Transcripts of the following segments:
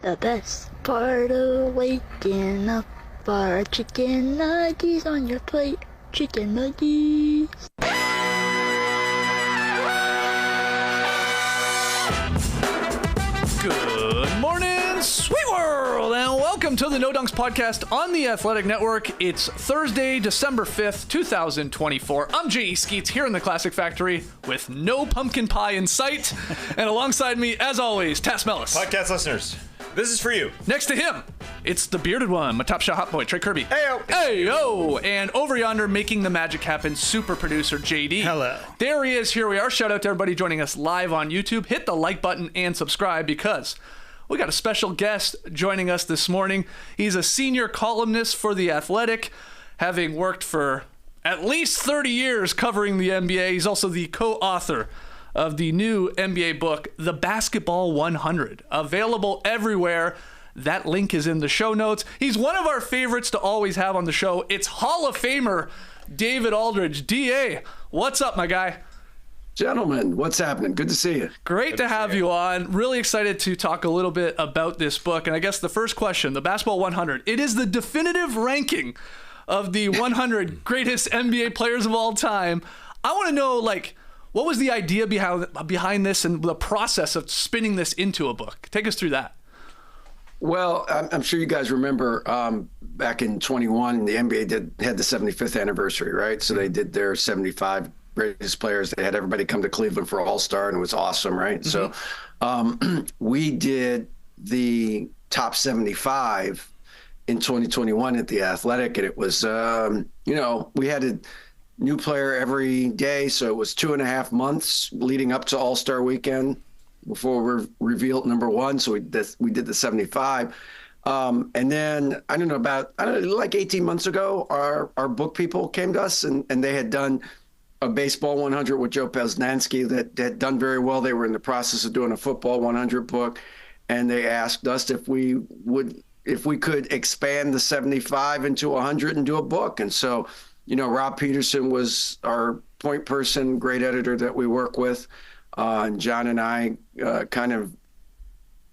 The best part of waking up are chicken nuggets on your plate. Chicken nuggets. Good morning, sweet world, and welcome to the No Dunks podcast on the Athletic Network. It's Thursday, December 5th, 2024. I'm J.E. Skeets here in the Classic Factory with no pumpkin pie in sight. And alongside me, as always, Tass Mellis. Podcast listeners, this is for you. Next to him, it's the bearded one, my top shot hot boy, Trey Kirby. Heyo. Heyo. And over yonder, making the magic happen, super producer JD. Hello. There he is. Here we are. Shout out to everybody joining us live on YouTube. Hit the like button and subscribe because we got a special guest joining us this morning. He's a senior columnist for The Athletic, having worked for at least 30 years covering the NBA. He's also the co-author of the new NBA book, The Basketball 100, available everywhere. That link is in the show notes. He's one of our favorites to always have on the show. It's Hall of Famer David Aldridge. DA, what's up, my guy? Gentlemen, what's happening? Good to see you. Great to have you on. Really excited to talk a little bit about this book. And I guess the first question, the Basketball 100, it is the definitive ranking of the 100 greatest NBA players of all time. I want to know, what was the idea behind this and the process of spinning this into a book? Take us through that. Well, I'm sure you guys remember back in 21, the NBA had the 75th anniversary, right? So they did their 75 greatest players. They had everybody come to Cleveland for All-Star, and it was awesome, right? Mm-hmm. So we did the top 75 in 2021 at The Athletic, and it was, we had a new player every day, so it was 2.5 months leading up to All-Star weekend before we revealed number one. So we did the 75. And then, like 18 months ago, our book people came to us and they had done a baseball 100 with Joe Pesnansky that had done very well. They were in the process of doing a football 100 book. And they asked us if we could expand the 75 into 100 and do a book. And so, Rob Peterson was our point person, great editor that we work with. And John and I kind of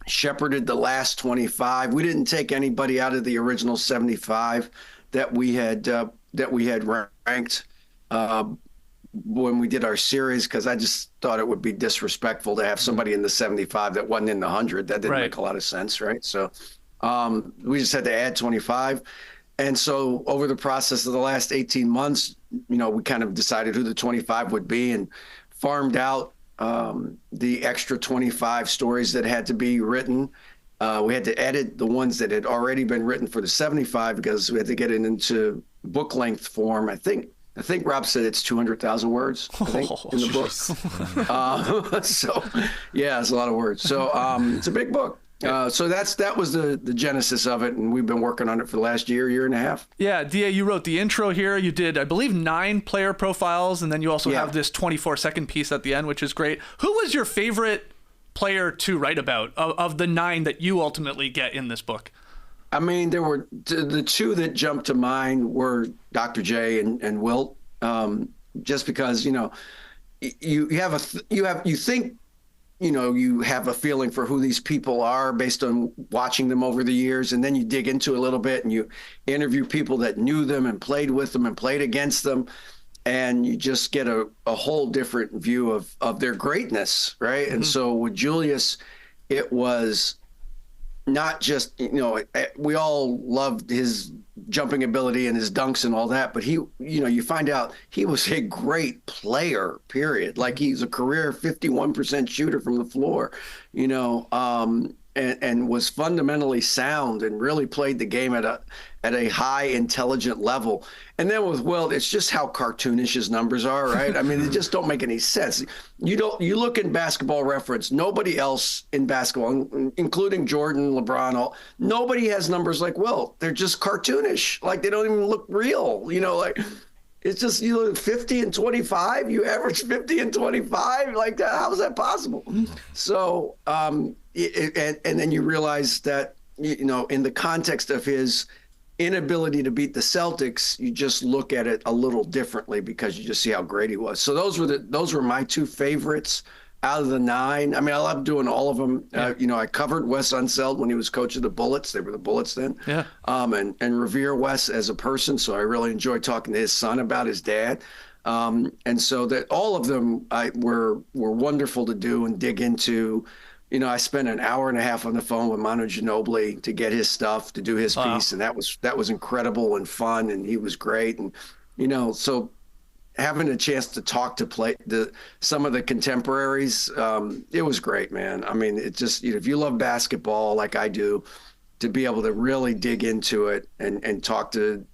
shepherded the last 25. We didn't take anybody out of the original 75 that we had ranked when we did our series, because I just thought it would be disrespectful to have somebody in the 75 that wasn't in the 100. That didn't make a lot of sense, right? So we just had to add 25. And so over the process of the last 18 months, we kind of decided who the 25 would be and farmed out the extra 25 stories that had to be written. We had to edit the ones that had already been written for the 75 because we had to get it into book length form. I think Rob said it's 200,000 words, in the book. So yeah, it's a lot of words. So it's a big book. So that was the genesis of it, and we've been working on it for the last year and a half. Yeah, DA, you wrote the intro here. You did, I believe, 9 player profiles, and then you also have this 24-second piece at the end, which is great. Who was your favorite player to write about of the 9 that you ultimately get in this book? I mean, there were the 2 that jumped to mind were Dr. J and Wilt, just because you have a feeling for who these people are based on watching them over the years. And then you dig into it a little bit and you interview people that knew them and played with them and played against them. And you just get a whole different view of their greatness, right? Mm-hmm. And so with Julius, it was not just, we all loved his jumping ability and his dunks and all that, but you find out he was a great player, period. Like, he's a career 51% shooter from the floor, and was fundamentally sound and really played the game at a high intelligent level. And then with Wilt, it's just how cartoonish his numbers are, right? I mean, they just don't make any sense. You look in Basketball Reference, nobody else in basketball, including Jordan, LeBron, nobody has numbers like Wilt. They're just cartoonish. Like, they don't even look real, it's just, 50 and 25, you average 50 and 25, like that. How is that possible? So, and then you realize that, in the context of his inability to beat the Celtics, you just look at it a little differently because you just see how great he was. So those were my 2 favorites. out of the 9, I mean, I love doing all of them. I covered Wes Unseld when he was coach of the Bullets. They were the Bullets then. Yeah. And revere Wes as a person. So I really enjoyed talking to his son about his dad. And so that all of them were wonderful to do and dig into. I spent an hour and a half on the phone with Manu Ginobili to get his stuff, to do his piece. And that was incredible and fun. And he was great. And, so having a chance to talk to some of the contemporaries, it was great, man. I mean, it just, if you love basketball like I do, to be able to really dig into it and talk to,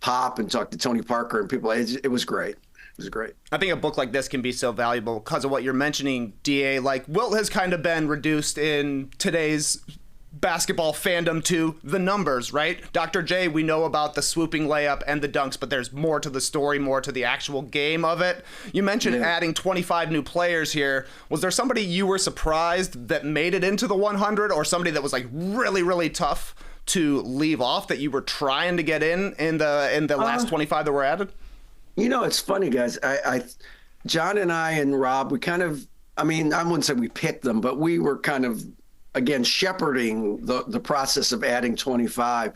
Pop and talk to Tony Parker and people, it was great. It was great. I think a book like this can be so valuable because of what you're mentioning, DA. Like, Wilt has kind of been reduced in today's basketball fandom to the numbers, right? Dr. J, we know about the swooping layup and the dunks, but there's more to the story, more to the actual game of it. You mentioned adding 25 new players here. Was there somebody you were surprised that made it into the 100, or somebody that was like really, really tough to leave off that you were trying to get in the last 25 that were added? It's funny, guys. John and I and Rob, we kind of, I wouldn't say we picked them, but we were kind of, again, shepherding the process of adding 25.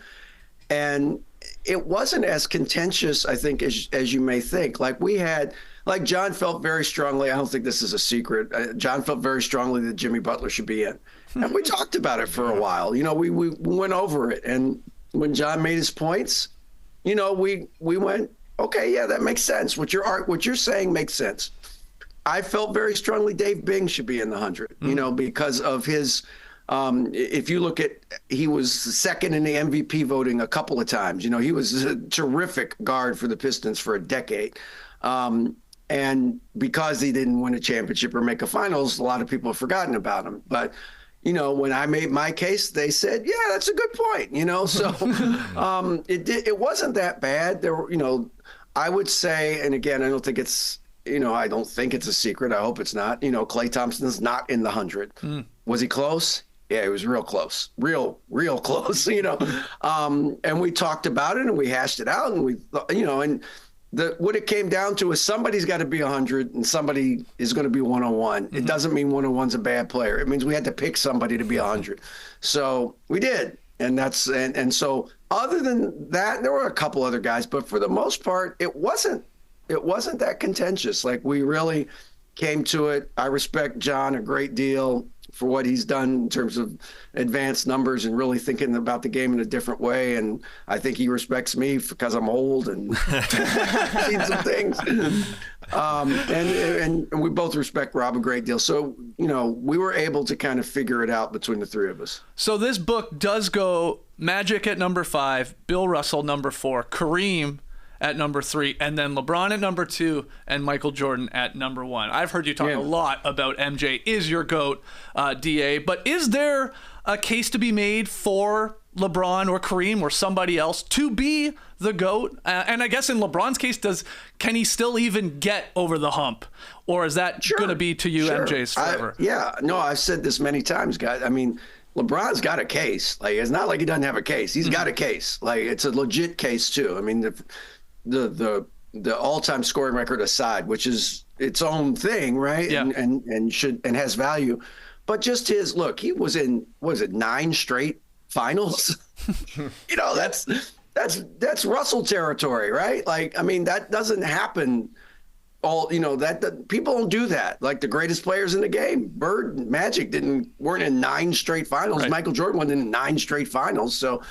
And it wasn't as contentious, I think, as you may think. Like John felt very strongly, I don't think this is a secret, John felt very strongly that Jimmy Butler should be in. And we talked about it for a while. We went over it. And when John made his points, we went, okay, yeah, that makes sense. What you're saying makes sense. I felt very strongly Dave Bing should be in the 100, because of his if you look at, he was second in the MVP voting a couple of times. He was a terrific guard for the Pistons for a decade. And because he didn't win a championship or make a finals, a lot of people have forgotten about him. But, when I made my case, they said, yeah, that's a good point, So it wasn't that bad. There were, I would say, and again, I don't think it's a secret. I hope it's not. Klay Thompson's not in the 100. Was he close? Yeah, he was real close, real close, and we talked about it and we hashed it out and we, and what it came down to is somebody's got to be 100 and somebody is going to be 101. It doesn't mean 101's a bad player. It means we had to pick somebody to be 100. So we did. And so other than that, there were a couple other guys, but for the most part, it wasn't that contentious. Like, we really came to it. I respect John a great deal for what he's done in terms of advanced numbers and really thinking about the game in a different way. And I think he respects me because I'm old and seen some things. And we both respect Rob a great deal. So, we were able to kind of figure it out between the three of us. So this book does go Magic at number 5, Bill Russell number 4, Kareem at number 3, and then LeBron at number 2, and Michael Jordan at number 1. I've heard you talk a lot about MJ is your GOAT, DA, but is there a case to be made for LeBron or Kareem or somebody else to be the GOAT? And I guess in LeBron's case, can he still even get over the hump? Or is that going to be to you MJ's forever? I've said this many times, guys. LeBron's got a case. Like, it's not like he doesn't have a case. He's got a case. Like, it's a legit case too. The all-time scoring record aside, which is its own thing, right? Yeah. And has value. But just he was in, 9 straight finals? That's Russell territory, right? Like, that doesn't happen that people don't do that. Like, the greatest players in the game, Bird and Magic weren't in 9 straight finals. Right. Michael Jordan wasn't in 9 straight finals. So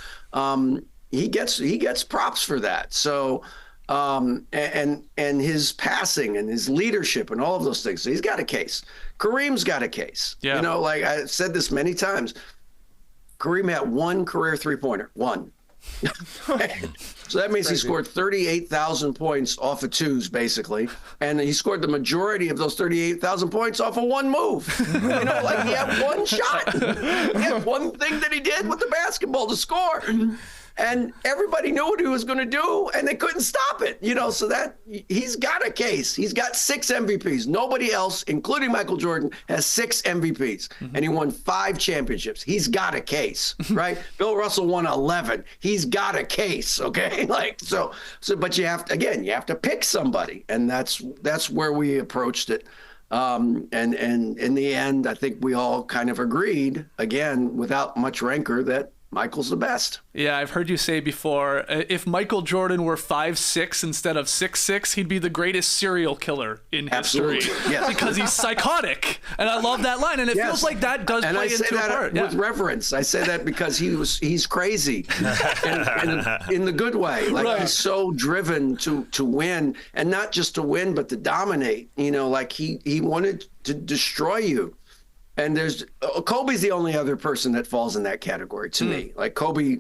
he gets props for that. So and his passing and his leadership and all of those things. So he's got a case. Kareem's got a case. Yeah. Like I've said this many times, Kareem had 1 career three-pointer. 1. So that means he scored 38,000 points off of 2s, basically. And he scored the majority of those 38,000 points off of 1 move. He had 1 shot. He had 1 thing that he did with the basketball to score. And everybody knew what he was going to do, and they couldn't stop it. So that he's got a case. He's got 6 MVPs. Nobody else, including Michael Jordan, has 6 MVPs. And he won 5 championships. He's got a case, right? Bill Russell won 11. He's got a case, okay? But you have to pick somebody. And that's where we approached it. And in the end, I think we all kind of agreed, again, without much rancor, that Michael's the best. Yeah, I've heard you say before, if Michael Jordan were 5'6" instead of 6'6", he'd be the greatest serial killer in history. Absolutely. Yes. Because he's psychotic. And I love that line. And it feels like that does and play I say into that a part. with reverence. I say that because he's crazy in the good way. Like he's so driven to win, and not just to win, but to dominate. Like he wanted to destroy you. And Kobe's the only other person that falls in that category to me. Like Kobe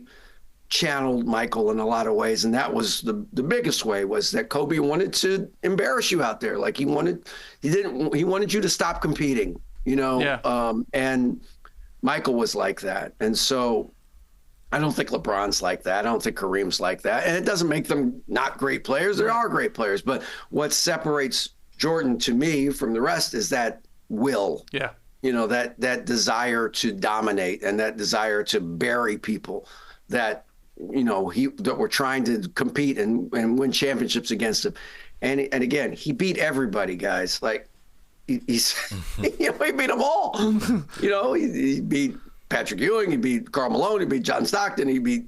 channeled Michael in a lot of ways, and that was the biggest way, was that Kobe wanted to embarrass you out there. Like he wanted you to stop competing, and Michael was like that. And so I don't think LeBron's like that. I don't think Kareem's like that. And it doesn't make them not great players. They are great players. But what separates Jordan to me from the rest is that will. Yeah. That desire to dominate and that desire to bury people that we're trying to compete and win championships against him. And again, he beat everybody, guys. Like he beat them all. He beat Patrick Ewing, he beat Karl Malone, he beat John Stockton, he beat,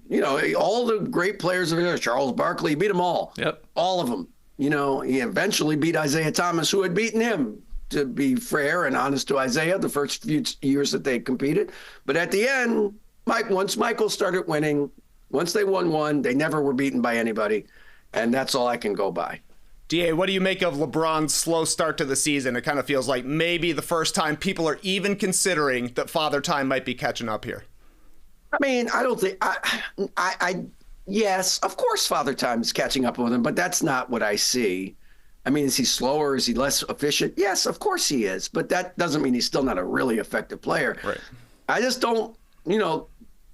all the great players of there, Charles Barkley, he beat them all. Yep. All of them. He eventually beat Isaiah Thomas, who had beaten him, to be fair and honest to Isaiah, the first few years that they competed. But at the end, once Michael started winning, once they won one, they never were beaten by anybody. And that's all I can go by. DA, what do you make of LeBron's slow start to the season? It kind of feels like maybe the first time people are even considering that Father Time might be catching up here. I mean, I don't think yes, of course Father Time is catching up with him, but that's not what I see. I mean, is he slower? Is he less efficient? Yes, of course he is. But that doesn't mean he's still not a really effective player. Right. I just don't,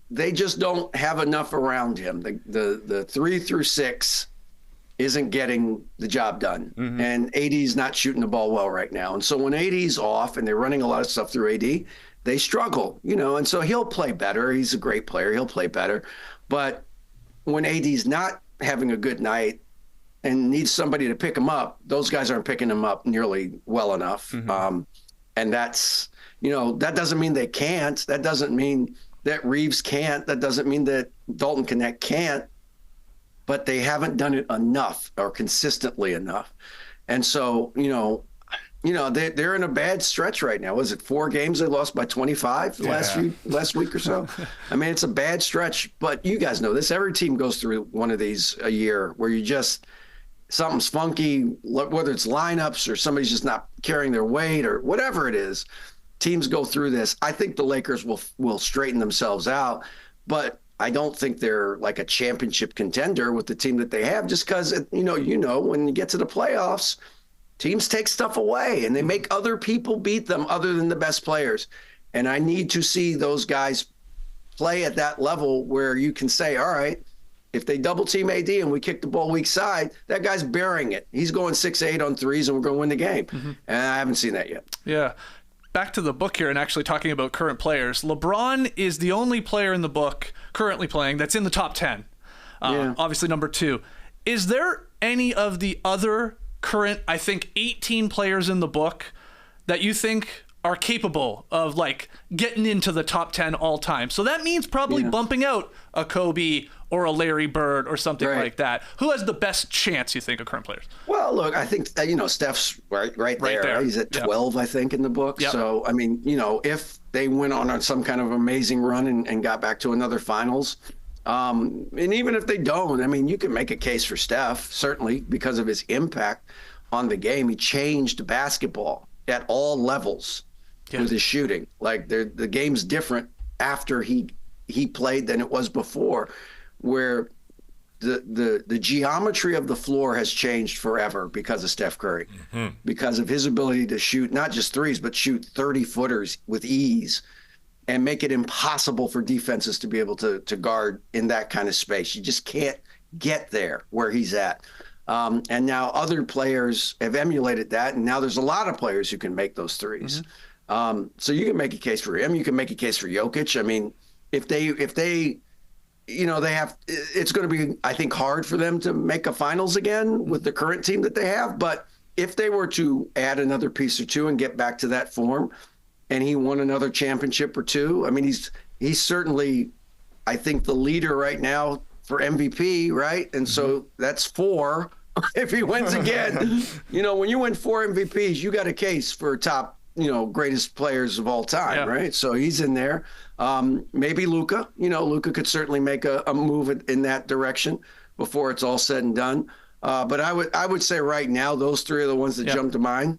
they just don't have enough around him. The 3 through 6 isn't getting the job done. Mm-hmm. And AD's not shooting the ball well right now. And so when AD's off and they're running a lot of stuff through AD, they struggle, and so he'll play better. He's a great player. He'll play better. But when AD's not having a good night, and needs somebody to pick him up, those guys aren't picking him up nearly well enough. Mm-hmm. And that's, that doesn't mean they can't. That doesn't mean that Reeves can't. That doesn't mean that Dalton Knecht can't. But they haven't done it enough or consistently enough. And so, they're in a bad stretch right now. Was it 4 games they lost by 25 last week or so? I mean, it's a bad stretch. But you guys know this. Every team goes through one of these a year where you just – something's funky, whether it's lineups or somebody's just not carrying their weight or whatever it is. Teams go through this. I think the Lakers will straighten themselves out, but I don't think they're like a championship contender with the team that they have, just because, when you get to the playoffs, teams take stuff away and they make other people beat them other than the best players. And I need to see those guys play at that level where you can say, all right, if they double team AD and we kick the ball weak side, that guy's burying it. He's going 6-8 on threes and we're going to win the game. Mm-hmm. And I haven't seen that yet. Yeah. Back to the book here and actually talking about current players. LeBron is the only player in the book currently playing that's in the top 10. Obviously number 2. Is there any of the other current, I think, 18 players in the book that you think are capable of like getting into the top 10 all time? So that means probably bumping out a Kobe or a Larry Bird or something like that. Who has the best chance, you think, of current players? Well, look, I think, Steph's right there. He's at 12, I think, in the book. Yep. So, I mean, if they went on some kind of amazing run and got back to another finals, and even if they don't, I mean, you can make a case for Steph, certainly, because of his impact on the game. He changed basketball at all levels with his shooting. Like, the game's different after he played than it was before, where the geometry of the floor has changed forever because of Steph Curry, because of his ability to shoot not just threes, but shoot 30-footers with ease and make it impossible for defenses to be able to guard in that kind of space. You just can't get there where he's at. And now other players have emulated that, and now there's a lot of players who can make those threes. So you can make a case for him. You can make a case for Jokic. I mean, if they it's going to be, I think, hard for them to make a finals again with the current team that they have. But if they were to add another piece or two and get back to that form, and he won another championship or two, I mean, he's certainly, I think, the leader right now for MVP, right? And so that's 4. If he wins again, when you win 4 MVPs, you got a case for top, greatest players of all time, right? So he's in there. Maybe Luka. Luka could certainly make a move in that direction before it's all said and done. But I would say right now, those 3 are the ones that jump to mind.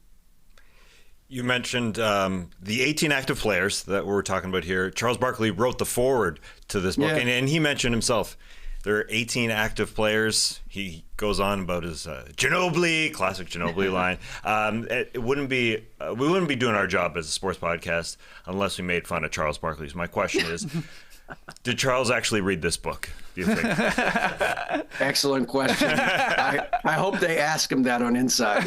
You mentioned the 18 active players that we're talking about here. Charles Barkley wrote the foreword to this book, and he mentioned himself. There are 18 active players. He goes on about his Ginobili, classic Ginobili line. We wouldn't be doing our job as a sports podcast unless we made fun of Charles Barkley. So my question is, did Charles actually read this book, do you think? Excellent question. I hope they ask him that on Inside.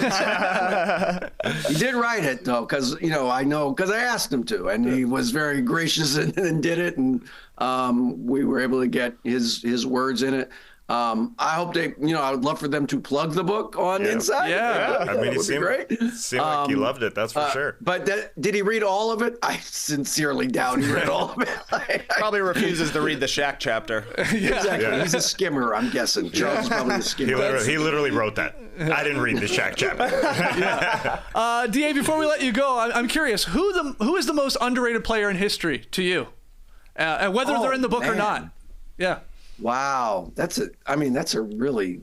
He did write it, though, because, I know, because I asked him to, and he was very gracious and did it, and we were able to get his words in it. I hope they, I would love for them to plug the book on Inside. Yeah. I mean, it seemed like he loved it. That's for sure. But did he read all of it? I sincerely doubt he read all of it. Probably refuses to read the Shaq chapter. Exactly. Yeah. He's a skimmer, I'm guessing. Charles is probably a skimmer. He literally wrote that. I didn't read the Shaq chapter. DA, before we let you go, I'm curious, who is the most underrated player in history to you? And whether they're in the book or not. Yeah. Wow, that's a really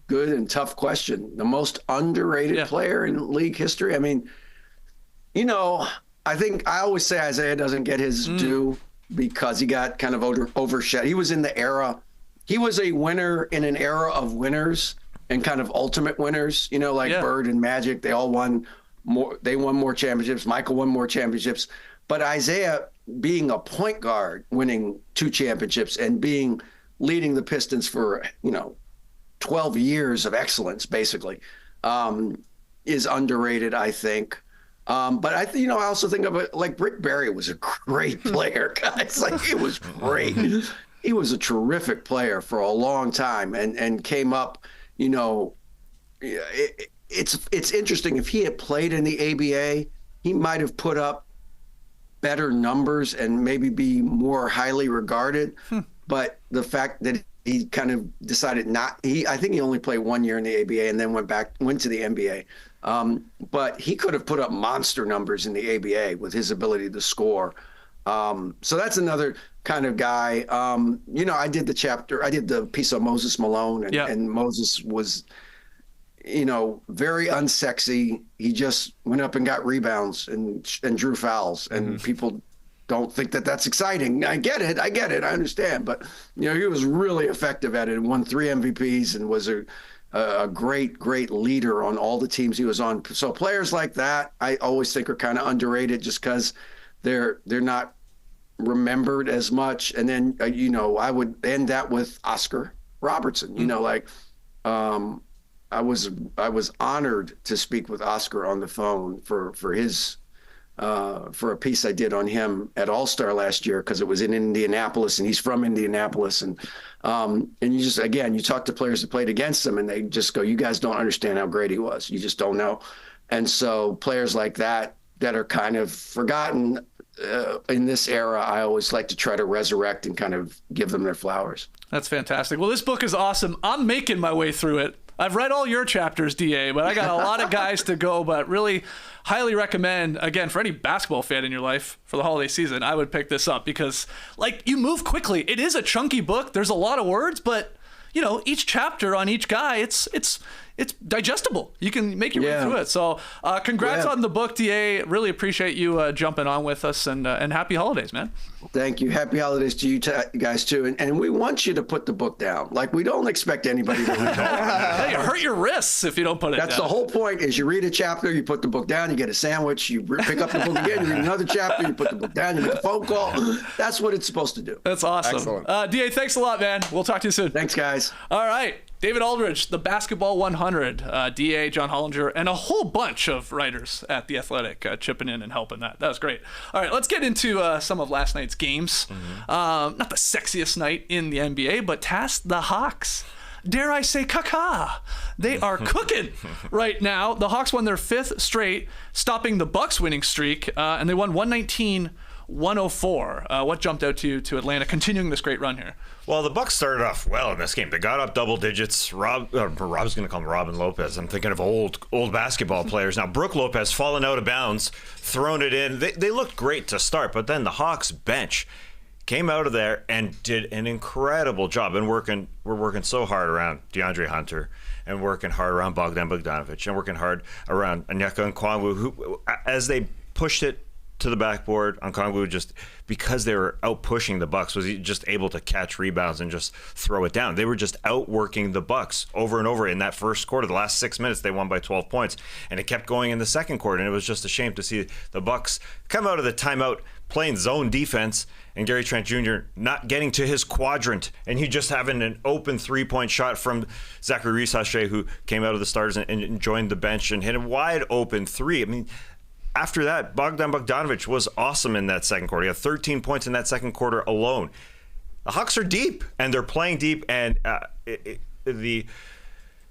good and tough question. The most underrated player in league history. I mean, I think I always say Isaiah doesn't get his due because he got kind of overshadowed. He was in the era. He was a winner in an era of winners and kind of ultimate winners. Bird and Magic. They all won more. They won more championships. Michael won more championships. But Isaiah, being a point guard, winning 2 championships and leading the Pistons for 12 years of excellence, basically, is underrated, I think. But I also think of it like Rick Barry was a great player, guys. Like, he was great. He was a terrific player for a long time and came up. It's interesting. If he had played in the ABA, he might have put up better numbers and maybe be more highly regarded. But the fact that he kind of decided I think he only played 1 year in the ABA and then went to the NBA. But he could have put up monster numbers in the ABA with his ability to score. So that's another kind of guy. I did the piece on Moses Malone, and Moses was, very unsexy. He just went up and got rebounds and drew fouls, and people don't think that that's exciting. I get it. I understand. But, he was really effective at it and won 3 MVPs and was a great leader on all the teams he was on. So players like that, I always think are kind of underrated just because they're not remembered as much. And then, I would end that with Oscar Robertson. I was honored to speak with Oscar on the phone for a piece I did on him at All-Star last year, because it was in Indianapolis and he's from Indianapolis. And you just, again, you talk to players that played against him and they just go, you guys don't understand how great he was. You just don't know. And so players like that are kind of forgotten in this era, I always like to try to resurrect and kind of give them their flowers. That's fantastic. Well, this book is awesome. I'm making my way through it. I've read all your chapters, DA, but I got a lot of guys to go, but really highly recommend, again, for any basketball fan in your life for the holiday season, I would pick this up because, you move quickly. It is a chunky book. There's a lot of words, but, each chapter on each guy, it's digestible. You can make your way through it. So congrats on the book, DA. Really appreciate you jumping on with us, and happy holidays, man. Thank you. Happy holidays to you guys, too. And we want you to put the book down. We don't expect anybody to read it. Hey, you hurt your wrists if you don't put it down. That's the whole point, is you read a chapter, you put the book down, you get a sandwich, you pick up the book again, you read another chapter, you put the book down, you make a phone call. That's what it's supposed to do. That's awesome. Excellent. DA, thanks a lot, man. We'll talk to you soon. Thanks, guys. All right. David Aldridge, the Basketball 100, DA, John Hollinger, and a whole bunch of writers at The Athletic chipping in and helping that. That was great. All right, let's get into some of last night's games. Not the sexiest night in the NBA, but task the Hawks. dare I say, caca. They are cooking right now. The Hawks won their 5th straight, stopping the Bucks winning streak, and they won 119-104. What jumped out to you to Atlanta, continuing this great run here? Well, the Bucks started off well in this game. They got up double digits. Rob's going to call him Robin Lopez. I'm thinking of old basketball players. Now, Brook Lopez fallen out of bounds, thrown it in. They looked great to start, but then the Hawks bench came out of there and did an incredible job. And we're working so hard around DeAndre Hunter, and working hard around Bogdan Bogdanovic, and working hard around Onyeka Okongwu, who, as they pushed it to the backboard, Okongwu, just because they were out pushing the Bucks, was just able to catch rebounds and just throw it down. They were just outworking the Bucks over and over in that first quarter. The last 6 minutes, they won by 12 points, and it kept going in the second quarter. And it was just a shame to see the Bucks come out of the timeout playing zone defense, and Gary Trent Jr. not getting to his quadrant, and he just having an open 3-point shot from Zachary Reese-Hache, who came out of the starters and joined the bench and hit a wide open 3. I mean, after that, Bogdan Bogdanovic was awesome in that second quarter. He had 13 points in that second quarter alone. The Hawks are deep, and they're playing deep, and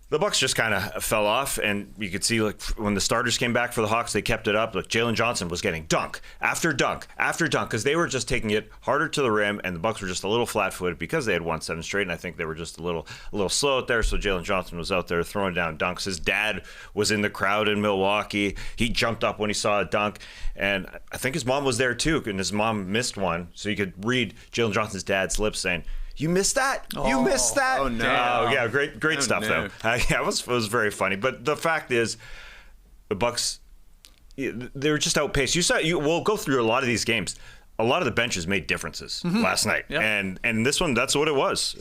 the Bucks just kind of fell off, and you could see, like, when the starters came back for the Hawks, they kept it up. Like, Jalen Johnson was getting dunk after dunk after dunk, because they were just taking it harder to the rim, and the Bucks were just a little flat-footed because they had won 7 straight, and I think they were just a little slow out there. So Jalen Johnson was out there throwing down dunks. His dad was in the crowd in Milwaukee. He jumped up when he saw a dunk, and I think his mom was there too, and his mom missed one, so you could read Jalen Johnson's dad's lips saying, "You missed that? You missed that?" Oh, no. Yeah, great stuff, no. though. Yeah, it was very funny. But the fact is, the Bucks, they were just outpaced. We'll go through a lot of these games. A lot of the benches made differences last night. Yep. And this one, that's what it was.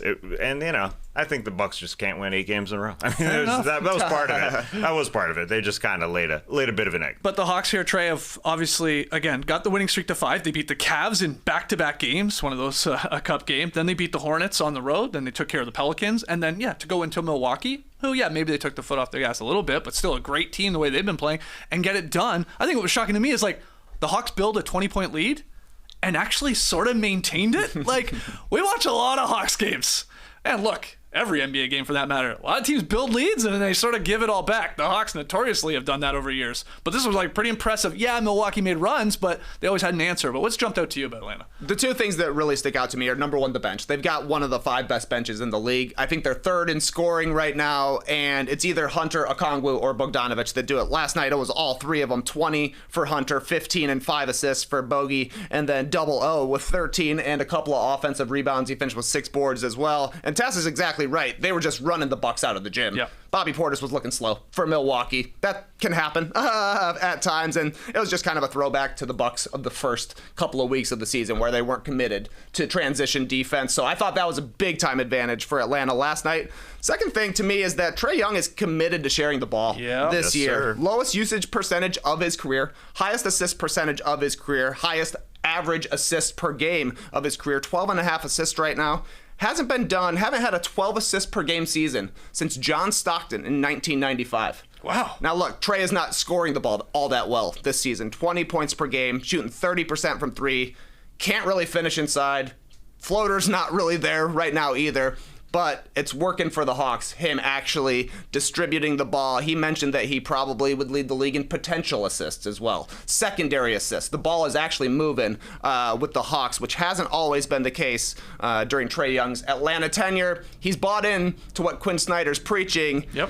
I think the Bucks just can't win 8 games in a row. I mean, that was part of it. That was part of it. They just kind of laid a bit of an egg. But the Hawks here, Trey, have obviously, again, got the winning streak to 5. They beat the Cavs in back-to-back games, one of those a cup game. Then they beat the Hornets on the road. Then they took care of the Pelicans. And then, to go into Milwaukee, who, maybe they took the foot off their gas a little bit, but still a great team the way they've been playing, and get it done. I think what was shocking to me is, like, the Hawks build a 20-point lead and actually sort of maintained it. Like, we watch a lot of Hawks games. And look, every NBA game for that matter, a lot of teams build leads and then they sort of give it all back. The Hawks notoriously have done that over years. But this was like pretty impressive. Yeah, Milwaukee made runs, but they always had an answer. But what's jumped out to you about Atlanta? The two things that really stick out to me are, number one, the bench. They've got one of the 5 best benches in the league. I think they're 3rd in scoring right now, and it's either Hunter, Okongwu, or Bogdanovic that do it. Last night, it was all 3 of them. 20 for Hunter, 15 and 5 assists for Bogey, and then Double O with 13 and a couple of offensive rebounds. He finished with 6 boards as well. And Tess is exactly right. They were just running the Bucks out of the gym. Yep. Bobby Portis was looking slow for Milwaukee. That can happen at times, and it was just kind of a throwback to the Bucks of the first couple of weeks of the season where they weren't committed to transition defense. So I thought that was a big-time advantage for Atlanta last night. Second thing to me is that Trae Young is committed to sharing the ball this year. Sir. Lowest usage percentage of his career, highest assist percentage of his career, highest average assists per game of his career, 12.5 assists right now. Haven't had a 12 assist per game season since John Stockton in 1995. Wow. Now look, Trae is not scoring the ball all that well this season. 20 points per game, shooting 30% from 3. Can't really finish inside. Floater's not really there right now either. But it's working for the Hawks, him actually distributing the ball. He mentioned that he probably would lead the league in potential assists as well. Secondary assists. The ball is actually moving with the Hawks, which hasn't always been the case during Trae Young's Atlanta tenure. He's bought in to what Quinn Snyder's preaching. Yep.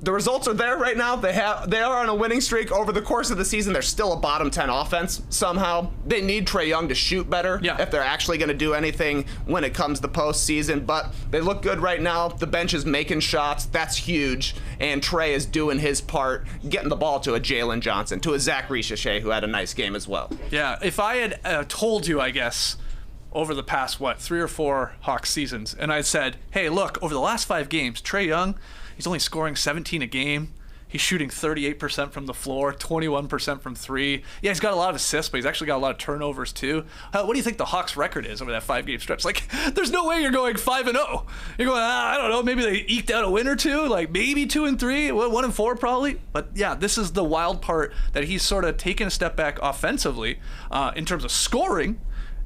The results are there right now. They are on a winning streak. Over the course of the season, they're still a bottom 10 offense somehow. They need Trae Young to shoot better if they're actually going to do anything when it comes to postseason. But they look good right now. The bench is making shots. That's huge. And Trae is doing his part, getting the ball to a Jalen Johnson, to a Zach Reese-Hache, who had a nice game as well. Yeah, if I had told you, I guess, over the past, 3 or 4 Hawks seasons, and I said, hey, look, over the last 5 games, Trae Young, he's only scoring 17 a game. He's shooting 38% from the floor, 21% from 3. Yeah, he's got a lot of assists, but he's actually got a lot of turnovers too. What do you think the Hawks' record is over that 5-game stretch? Like, there's no way you're going 5-0. You're going, I don't know, maybe they eked out a win or 2, like maybe 2-3, 1-4 probably. But yeah, this is the wild part, that he's sort of taken a step back offensively in terms of scoring,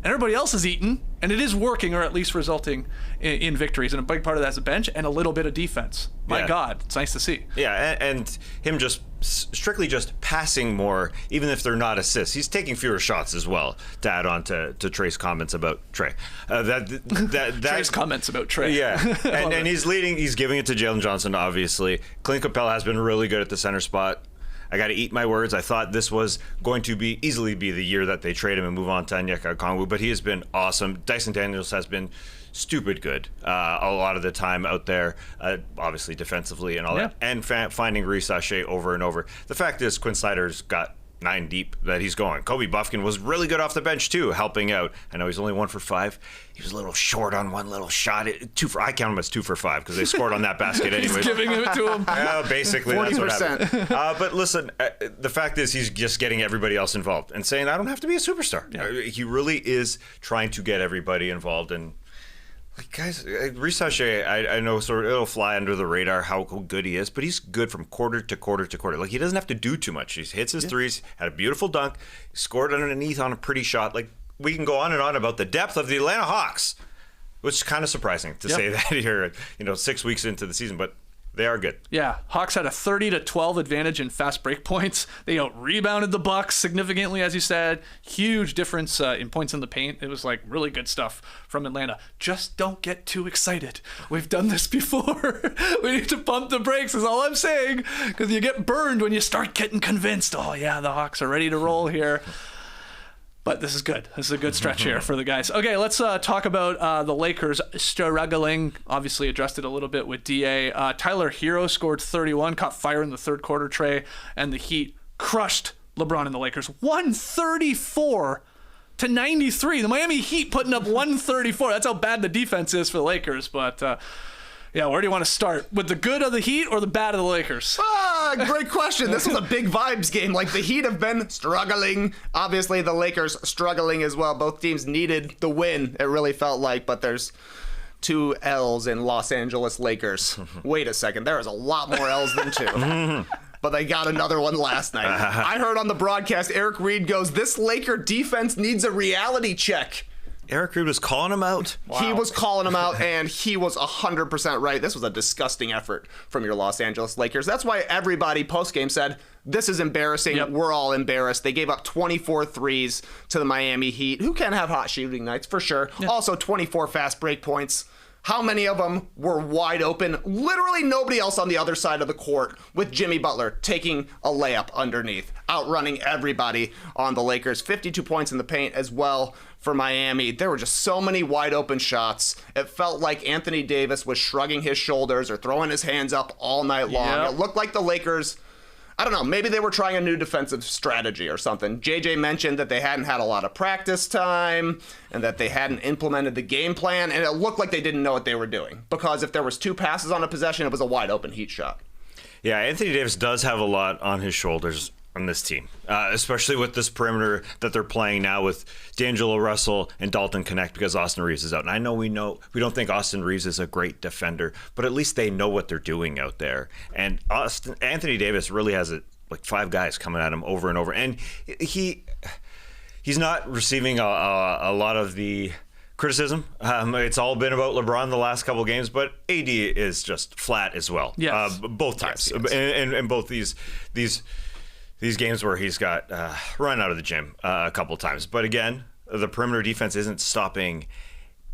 and everybody else is eating And it is working, or at least resulting in victories. And a big part of that is the bench and a little bit of defense. My God, it's nice to see. Yeah, and him just strictly just passing more, even if they're not assists. He's taking fewer shots as well, to add on to Trey's comments about Trey. Trey's comments about Trey. Yeah, and he's leading. He's giving it to Jalen Johnson, obviously. Clint Capella has been really good at the center spot. I got to eat my words. I thought this was going to easily be the year that they trade him and move on to Onyeka Okongwu, but he has been awesome. Dyson Daniels has been stupid good a lot of the time out there, obviously defensively and all that, and finding Reece Sachet over and over. The fact is, Quinn Snyder's got 9 deep that he's going. Kobe Buffkin was really good off the bench too, helping out. I know he's only 1 for 5. He was a little short on one little shot. I count him as 2 for 5 because they scored on that basket anyway. He's giving it to him. Basically, 40%. That's what happened. But listen, the fact is he's just getting everybody else involved and saying, I don't have to be a superstar. Yeah. He really is trying to get everybody involved. And guys, Reece Sachet, I know sort of it'll fly under the radar how good he is, but he's good from quarter to quarter to quarter. Like, he doesn't have to do too much. He hits his threes, had a beautiful dunk, scored underneath on a pretty shot. Like, we can go on and on about the depth of the Atlanta Hawks, which is kind of surprising to say that here, 6 weeks into the season, but they are good. Yeah, Hawks had a 30-12 advantage in fast break points. They rebounded the Bucks significantly, as you said. Huge difference in points in the paint. It was really good stuff from Atlanta. Just don't get too excited. We've done this before. We need to pump the brakes is all I'm saying, because you get burned when you start getting convinced, oh yeah, the Hawks are ready to roll here. But this is good. This is a good stretch here for the guys. Okay, let's talk about the Lakers struggling. Obviously addressed it a little bit with DA. Tyler Herro scored 31, caught fire in the third quarter, Trey, and the Heat crushed LeBron and the Lakers. 134-93. The Miami Heat putting up 134. That's how bad the defense is for the Lakers. But where do you want to start? With the good of the Heat or the bad of the Lakers? Great question. This was a big vibes game. The Heat have been struggling. Obviously, the Lakers struggling as well. Both teams needed the win, it really felt like, but there's 2 L's in Los Angeles Lakers. Wait a second. There is a lot more L's than 2. But they got another one last night. I heard on the broadcast, Eric Reed goes, this Laker defense needs a reality check. Eric Reed was calling him out. Wow. He was calling him out, and he was 100% right. This was a disgusting effort from your Los Angeles Lakers. That's why everybody post-game said, this is embarrassing. Yep. We're all embarrassed. They gave up 24 threes to the Miami Heat, who can have hot shooting nights for sure. Yep. Also 24 fast break points. How many of them were wide open? Literally nobody else on the other side of the court, with Jimmy Butler taking a layup underneath, outrunning everybody on the Lakers. 52 points in the paint as well for Miami. There were just so many wide open shots. It felt like Anthony Davis was shrugging his shoulders or throwing his hands up all night long. Yep. It looked like the Lakers, I don't know, maybe they were trying a new defensive strategy or something. JJ mentioned that they hadn't had a lot of practice time and that they hadn't implemented the game plan, and it looked like they didn't know what they were doing, because if there was 2 passes on a possession, it was a wide open Heat shot. Yeah, Anthony Davis does have a lot on his shoulders on this team, especially with this perimeter that they're playing now with D'Angelo Russell and Dalton Connect, because Austin Reeves is out. And I know we don't think Austin Reeves is a great defender, but at least they know what they're doing out there. And Anthony Davis really has 5 guys coming at him over and over, and he's not receiving a lot of the criticism. It's all been about LeBron the last couple games, but AD is just flat as well. Yes. Both times, yes. And both these games where he's got run out of the gym a couple times. But again, the perimeter defense isn't stopping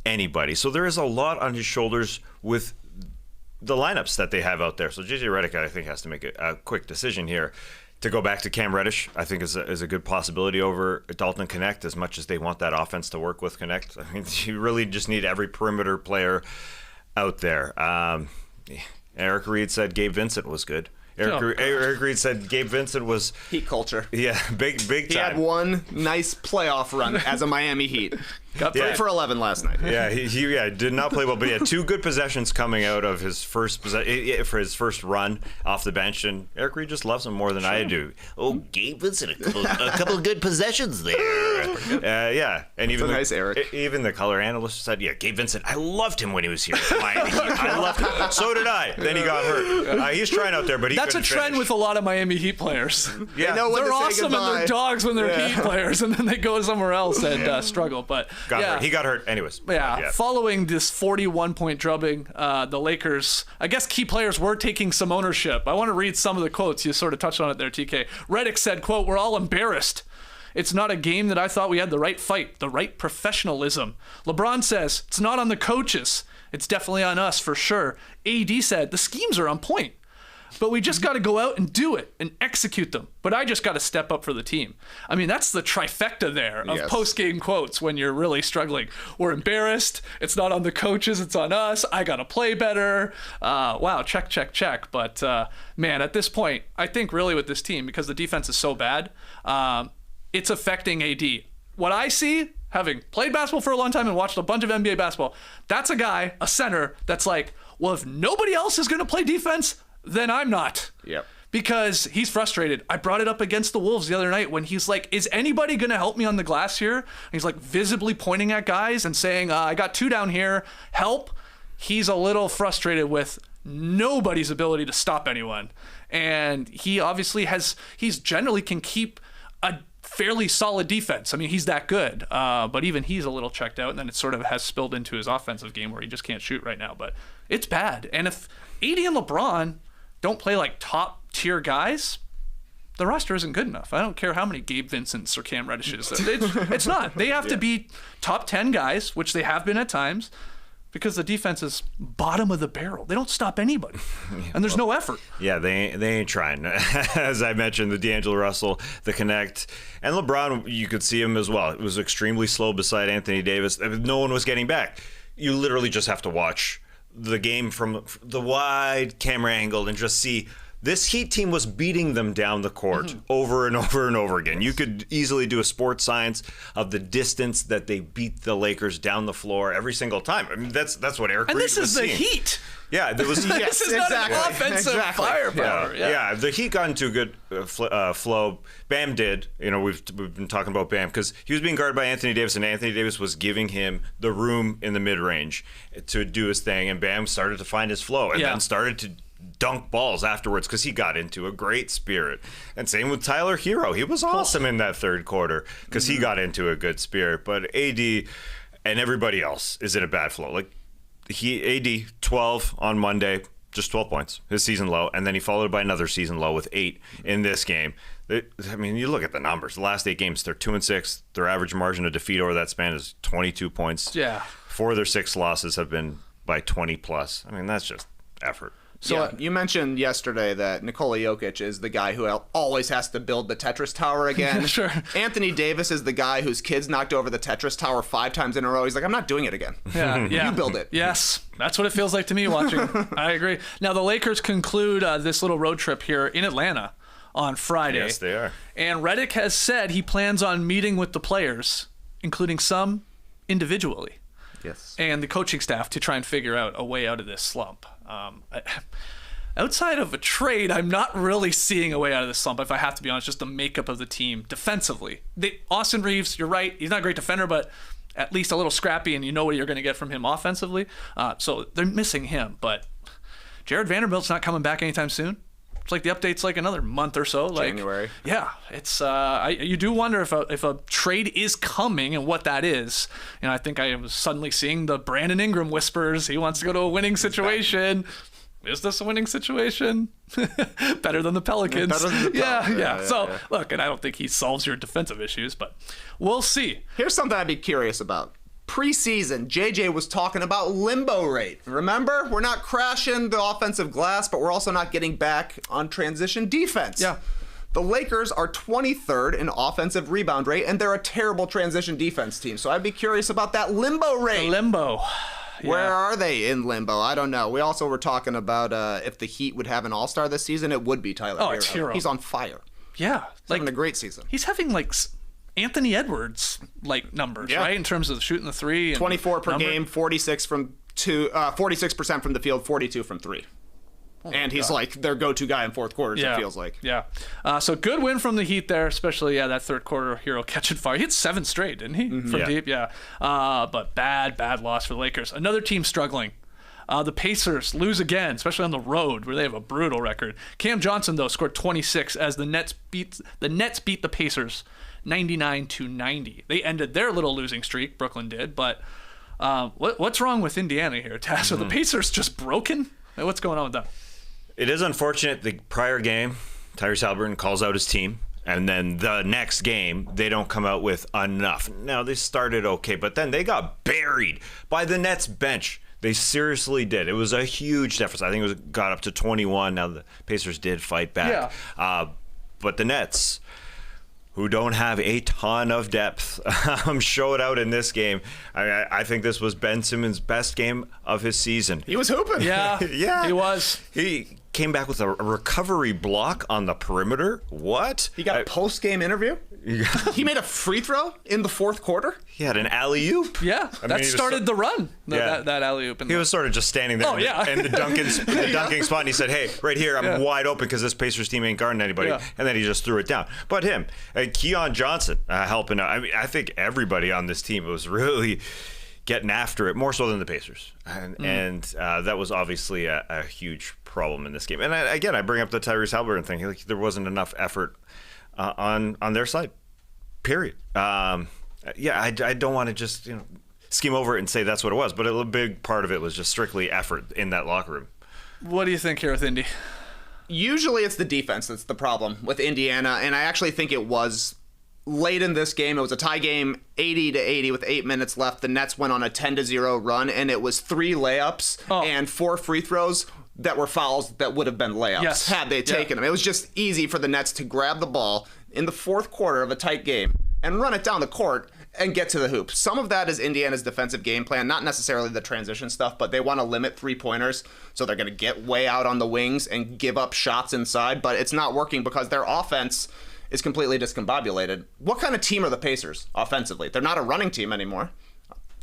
anybody. So there is a lot on his shoulders with the lineups that they have out there. So JJ Redick, I think, has to make a quick decision here to go back to Cam Reddish. I think is a good possibility over Dalton Connect, as much as they want that offense to work with Connect. I mean, you really just need every perimeter player out there. Eric Reed said Gabe Vincent was good. Eric Reed said Gabe Vincent was Heat culture. Yeah, big time. He had one nice playoff run as a Miami Heat. Got 3 for 11 last night. Yeah, he did not play well, but he had 2 good possessions coming out of his first for his first run off the bench, and Eric Reed just loves him more than I do. Oh, Gabe Vincent, a couple of good possessions there. Yeah, and even nice Eric. Even the color analyst said, yeah, Gabe Vincent, I loved him when he was here. I loved him. So did I. Then he got hurt. He's trying out there, but that's a trend with a lot of Miami Heat players. Yeah, they know when they're to say awesome goodbye. and they're dogs when they're Heat players, and then they go somewhere else and struggle. But got hurt. He got hurt anyways. Yeah. Following this 41-point drubbing, the Lakers, I guess key players were taking some ownership. I want to read some of the quotes. You sort of touched on it there, TK. Redick said, quote, "We're all embarrassed. It's not a game that I thought we had the right fight, the right professionalism." LeBron says, "It's not on the coaches. It's definitely on us for sure." AD said, "The schemes are on point, but we just got to go out and do it and execute them. But I just got to step up for the team." I mean, that's the trifecta there of post-game quotes when you're really struggling. We're embarrassed. It's not on the coaches. It's on us. I got to play better. Wow, check. But, man, at this point, I think really with this team, because the defense is so bad, it's affecting AD. What I see, having played basketball for a long time and watched a bunch of NBA basketball, that's a guy, a center, that's like, well, if nobody else is going to play defense, then I'm not. Yep. Because he's frustrated. I brought it up against the Wolves the other night when he's like, is anybody going to help me on the glass here? And he's like visibly pointing at guys and saying, I got 2 down here, help. He's a little frustrated with nobody's ability to stop anyone. And he obviously he's generally can keep a fairly solid defense. I mean, he's that good. But even he's a little checked out, and then it sort of has spilled into his offensive game where he just can't shoot right now. But it's bad. And if AD and LeBron don't play like top tier guys, the roster isn't good enough. I don't care how many Gabe Vincents or Cam Reddishes. It's not. They have to be top 10 guys, which they have been at times, because the defense is bottom of the barrel. They don't stop anybody, and there's no effort. Yeah, they ain't trying. As I mentioned, the D'Angelo Russell, the connect, and LeBron, you could see him as well. It was extremely slow beside Anthony Davis. No one was getting back. You literally just have to watch the game from the wide camera angle and just see this Heat team was beating them down the court over and over and over again. You could easily do a sports science of the distance that they beat the Lakers down the floor every single time. I mean, that's what Eric Reed was seeing. And this is the Heat. Yeah, there was. This is not an offensive firepower. Yeah, the Heat got into a good flow. Bam did. You know, we've been talking about Bam because he was being guarded by Anthony Davis, and Anthony Davis was giving him the room in the mid range to do his thing, and Bam started to find his flow, and then started to dunk balls afterwards because he got into a great spirit. And same with Tyler Herro. He was awesome in that third quarter because he got into a good spirit. But AD and everybody else is in a bad flow. Like AD 12 on Monday, just 12 points, his season low, and then he followed by another season low with 8 in this game. I mean, you look at the numbers. The last 8 games, they're 2-6. Their average margin of defeat over that span is 22 points. Yeah. 4 of their 6 losses have been by 20 plus. I mean, that's just effort. So you mentioned yesterday that Nikola Jokic is the guy who always has to build the Tetris tower again. Sure. Anthony Davis is the guy whose kids knocked over the Tetris tower 5 times in a row. He's like, I'm not doing it again. Yeah. You build it. Yes, that's what it feels like to me watching. I agree. Now the Lakers conclude this little road trip here in Atlanta on Friday. Yes, they are. And Redick has said he plans on meeting with the players, including some individually. Yes. And the coaching staff to try and figure out a way out of this slump. Outside of a trade, I'm not really seeing a way out of this slump, if I have to be honest, just the makeup of the team defensively. Austin Reeves, you're right, he's not a great defender, but at least a little scrappy, and you know what you're going to get from him offensively. So they're missing him, but Jared Vanderbilt's not coming back anytime soon. It's like the update's like another month or so. Like, January. Yeah, it's you do wonder if a trade is coming and what that is. And I think I was suddenly seeing the Brandon Ingram whispers. He wants to go to a winning situation. Is this a winning situation? Better than the Pelicans. Better than the Pelicans. So look, and I don't think he solves your defensive issues, but we'll see. Here's something I'd be curious about. Preseason, JJ was talking about limbo rate. Remember? We're not crashing the offensive glass, but we're also not getting back on transition defense. Yeah. The Lakers are 23rd in offensive rebound rate, and they're a terrible transition defense team. So I'd be curious about that limbo rate. Limbo. Yeah. Where are they in limbo? I don't know. We also were talking about if the Heat would have an all-star this season, it would be Tyler Herro. It's Herro. He's on fire. Yeah. He's having a great season. He's having like Anthony Edwards like numbers, right? In terms of shooting the three. And 24 per game, 46% from the field, 42 from 3. And he's like their go-to guy in fourth quarters, it feels like. Yeah. So good win from the Heat there, especially, that third quarter Herro catching fire. He hit 7 straight, didn't he? From deep, but bad loss for the Lakers. Another team struggling. The Pacers lose again, especially on the road, where they have a brutal record. Cam Johnson, though, scored 26 as the Nets beat the Pacers 99-90. They ended their little losing streak, Brooklyn did, but what's wrong with Indiana here, Taz? Are the Pacers just broken? What's going on with them? It is unfortunate. The prior game, Tyrese Halliburton calls out his team, and then the next game, they don't come out with enough. Now, they started okay, but then they got buried by the Nets bench. They seriously did. It was a huge deficit. I think it got up to 21. Now, the Pacers did fight back. Yeah. But the Nets, who don't have a ton of depth, showed out in this game. I think this was Ben Simmons' best game of his season. He was hooping. Yeah, Yeah. he was. He came back with a recovery block on the perimeter. What? He got a post-game interview. He made a free throw in the fourth quarter. He had an alley-oop. Yeah, that started the run, that alley-oop. He was sort of just standing there in the dunking spot, and he said, hey, right here, I'm wide open because this Pacers team ain't guarding anybody. Yeah. And then he just threw it down. But him, Keon Johnson helping out. I mean, I think everybody on this team was really getting after it, more so than the Pacers. And that was obviously a huge problem in this game. And I bring up the Tyrese Halliburton thing. Like, there wasn't enough effort on their side, period. I don't want to just skim over it and say that's what it was, but a big part of it was just strictly effort in that locker room. What do you think here with Indy? Usually it's the defense that's the problem with Indiana, and I actually think it was late in this game. It was a tie game, 80-80 with 8 minutes left. The Nets went on a 10-0 run, and it was 3 layups and 4 free throws that were fouls that would have been layups had they taken them. It was just easy for the Nets to grab the ball in the fourth quarter of a tight game and run it down the court and get to the hoop. Some of that is Indiana's defensive game plan, not necessarily the transition stuff, but they want to limit three-pointers, so they're going to get way out on the wings and give up shots inside, but it's not working because their offense is completely discombobulated. What kind of team are the Pacers offensively? They're not a running team anymore.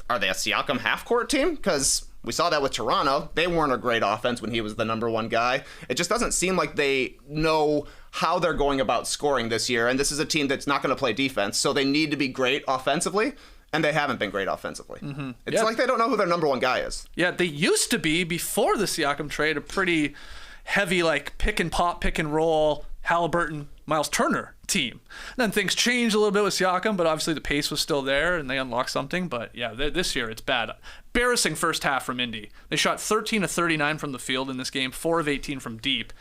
Are they a Siakam half-court team? Because we saw that with Toronto. They weren't a great offense when he was the number one guy. It just doesn't seem like they know how they're going about scoring this year, and this is a team that's not going to play defense, so they need to be great offensively, and they haven't been great offensively. It's like they don't know who their number one guy is. Yeah, they used to be, before the Siakam trade, a pretty heavy, like, pick and pop, pick and roll, Halliburton, Miles Turner team. Then things changed a little bit with Siakam, but obviously the pace was still there and they unlocked something. But yeah, this year it's bad. Embarrassing first half from Indy. They shot 13 of 39 from the field in this game, 4 of 18 from deep.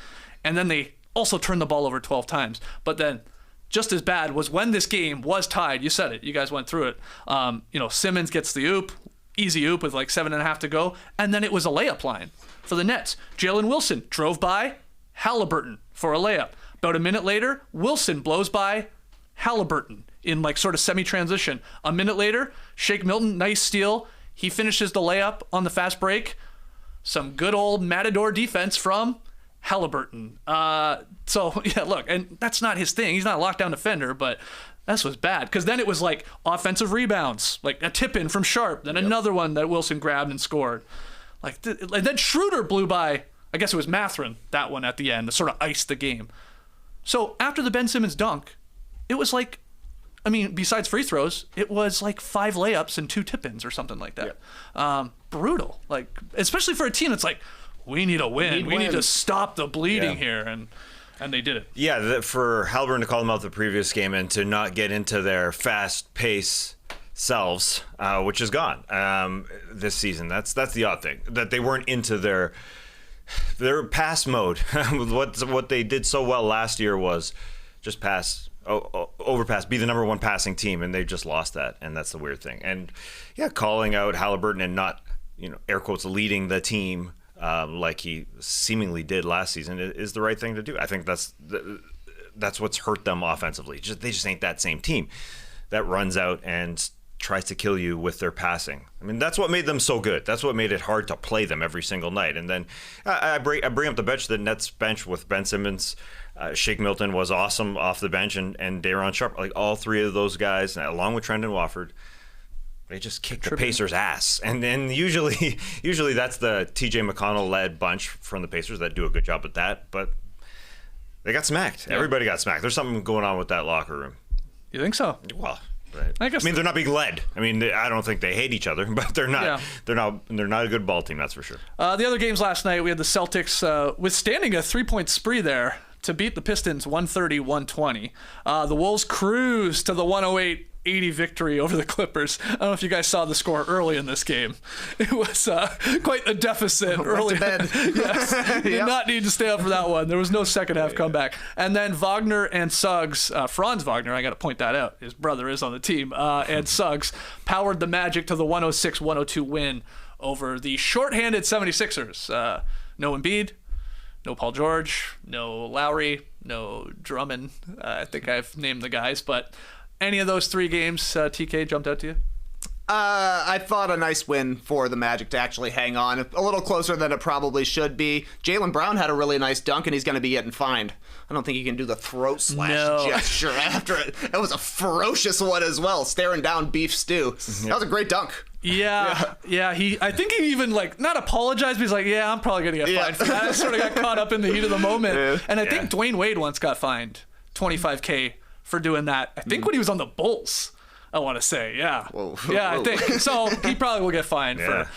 And then they also turned the ball over 12 times. But then just as bad was when this game was tied. You said it. You guys went through it. Simmons gets the oop, easy oop with like 7.5 to go. And then it was a layup line for the Nets. Jalen Wilson drove by Halliburton for a layup. About a minute later, Wilson blows by Halliburton in like sort of semi-transition. A minute later, Shake Milton, nice steal. He finishes the layup on the fast break. Some good old Matador defense from Halliburton. So, yeah, look, and that's not his thing. He's not a lockdown defender, but this was bad. Because then it was like offensive rebounds, like a tip-in from Sharp, then another one that Wilson grabbed and scored. And then Schroeder blew by, I guess it was Mathurin, that one at the end, to sort of ice the game. So after the Ben Simmons dunk, it was like, besides free throws, it was like 5 layups and 2 tip-ins or something like that. Yeah. Brutal. Like, especially for a team that's like, we need a win. We need to stop the bleeding here. And they did it. Yeah, for Halliburton to call them out the previous game and to not get into their fast pace selves, which is gone this season. That's the odd thing, that they weren't into their pass mode. What they did so well last year was just overpass, be the number one passing team, and they just lost that, and that's the weird thing. And yeah, calling out Halliburton and not, air quotes, leading the team like he seemingly did last season is the right thing to do. I think that's what's hurt them offensively. They just ain't that same team that runs out and tries to kill you with their passing. That's what made them so good. That's what made it hard to play them every single night. And then I bring up the bench, the Nets bench with Ben Simmons. Shake Milton was awesome off the bench, and Day'Ron Sharpe. Like, all 3 of those guys, along with Trendon Watford, they just kicked the Pacers' ass. And then usually that's the T.J. McConnell-led bunch from the Pacers that do a good job at that. But they got smacked. Yeah. Everybody got smacked. There's something going on with that locker room. You think so? Well, I guess. They're not being led. I don't think they hate each other, but they're not. Yeah. They're not a good ball team, that's for sure. The other games last night, we had the Celtics withstanding a 3-point spree there to beat the Pistons 130-120. The Wolves cruised to the 108-80 victory over the Clippers. I don't know if you guys saw the score early in this game. It was quite a deficit early. To bed. Yes, did not need to stay up for that one. There was no second half comeback. And then Wagner and Suggs, Franz Wagner, I got to point that out. His brother is on the team. And Suggs powered the Magic to the 106-102 win over the shorthanded 76ers. No Embiid, no Paul George, no Lowry, no Drummond. I think I've named the guys, but any of those three games, TK, jumped out to you? I thought a nice win for the Magic to actually hang on. A little closer than it probably should be. Jaylen Brown had a really nice dunk, and he's going to be getting fined. I don't think he can do the throat slash gesture after it. That was a ferocious one as well, staring down beef stew. That was a great dunk. Yeah. I think he even not apologized, but he's like, yeah, I'm probably gonna get fined for that. I sort of got caught up in the heat of the moment. Yeah. And I think Dwayne Wade once got fined $25K for doing that. I think when he was on the Bulls, I want to say, yeah. Whoa. I think so. He probably will get fined for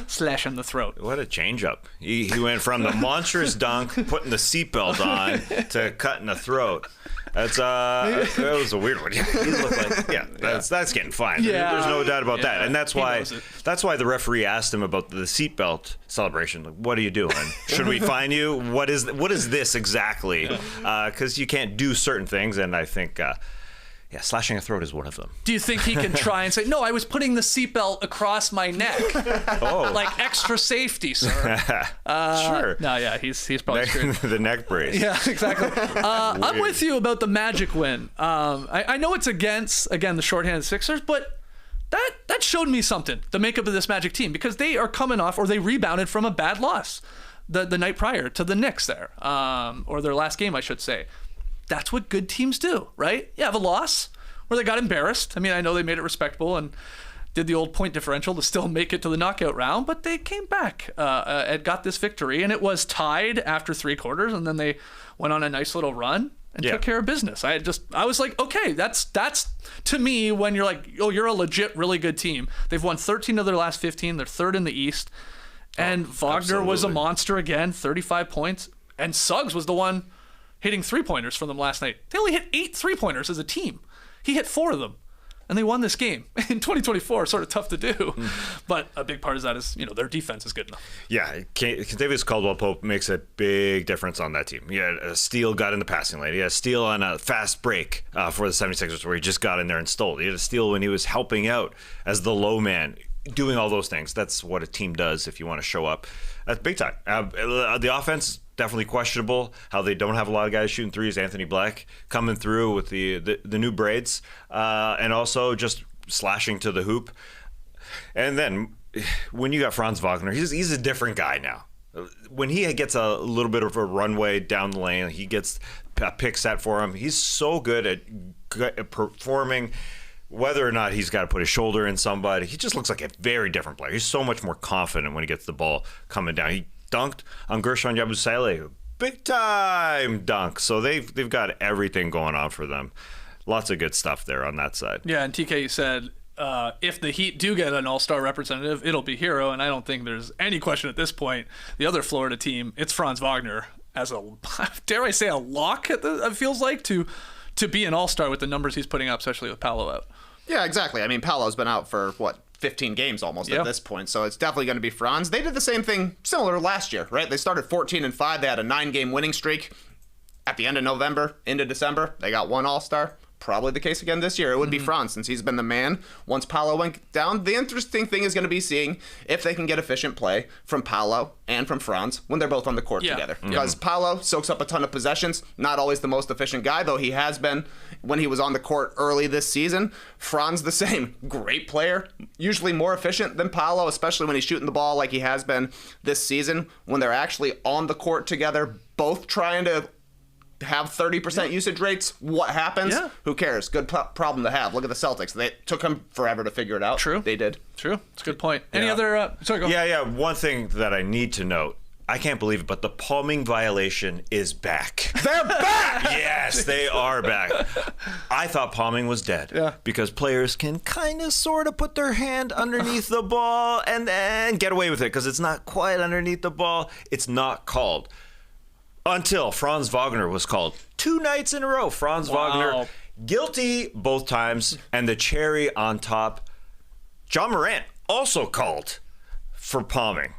slashing the throat. What a change up. He went from the monstrous dunk, putting the seatbelt on, to cutting the throat. That was a weird one. He looked like, that's getting fined. Yeah. There's no doubt about that. And that's why the referee asked him about the seatbelt celebration. Like, what are you doing? Should we fine you? What is this exactly? Because you can't do certain things, and I think slashing a throat is one of them. Do you think he can try and say, no, I was putting the seatbelt across my neck. Like extra safety, sir. Sure. No, yeah, he's probably screwed. The neck brace. Yeah, exactly. I'm with you about the Magic win. I know it's against, again, the shorthanded Sixers, but that showed me something, the makeup of this Magic team, because they are coming off, or they rebounded from a bad loss the night prior to the Knicks there, or their last game, I should say. That's what good teams do, right? You have a loss where they got embarrassed. I mean, I know they made it respectable and did the old point differential to still make it to the knockout round, but they came back and got this victory, and it was tied after three quarters, and then they went on a nice little run and took care of business. I was like, okay, that's to me when you're like, oh, you're a legit, really good team. They've won 13 of their last 15. They're third in the East, and Wagner was a monster again, 35 points, and Suggs was the one hitting three-pointers for them last night. They only hit 8 three-pointers as a team. He hit 4 of them, and they won this game. In 2024, sort of tough to do, but a big part of that is, their defense is good enough. Yeah, Davis Caldwell-Pope makes a big difference on that team. He had a steal, got in the passing lane. He had a steal on a fast break for the 76ers where he just got in there and stole. He had a steal when he was helping out as the low man, doing all those things. That's what a team does if you want to show up. That's big time. The offense, definitely questionable, how they don't have a lot of guys shooting threes. Anthony Black coming through with the new braids, and also just slashing to the hoop. And then when you got Franz Wagner, he's a different guy now. When he gets a little bit of a runway down the lane, he gets a pick set for him. He's so good at performing. Whether or not he's got to put his shoulder in somebody, he just looks like a very different player. He's so much more confident when he gets the ball coming down. He dunked on Gershon Yabusele, big time dunk. So they've got everything going on for them. Lots of good stuff there on that side. Yeah, and TK said if the Heat do get an all-star representative, it'll be Herro, and I don't think there's any question at this point. The other Florida team, it's Franz Wagner as a, dare I say, a lock. It feels like to be an all-star with the numbers he's putting up, especially with Paolo out. Yeah, exactly. I mean, Paolo's been out for 15 games almost at this point, so it's definitely going to be Franz. They did the same thing similar last year, right? They started 14-5. They had a 9-game winning streak. At the end of November, into December, they got one all-star. Probably the case again this year. It would be Franz, since he's been the man once Paolo went down. The interesting thing is going to be seeing if they can get efficient play from Paolo and from Franz when they're both on the court together. Because Paolo soaks up a ton of possessions. Not always the most efficient guy, though he has been when he was on the court early this season. Franz the same. Great player. Usually more efficient than Paolo, especially when he's shooting the ball like he has been this season. When they're actually on the court together, both trying to have 30% usage rates, what happens? Who cares? Good problem to have. Look at the Celtics. They took them forever to figure it out. True. They did. True. It's a good point. Any other... sorry, go. Yeah. One thing that I need to note, I can't believe it, but the palming violation is back. They're back! Yes, they are back. I thought palming was dead because players can kind of sort of put their hand underneath the ball and then get away with it because it's not quite underneath the ball. It's not called. Until Franz Wagner was called 2 nights in a row. Franz Wagner, guilty both times. And the cherry on top, John Morant also called for palming.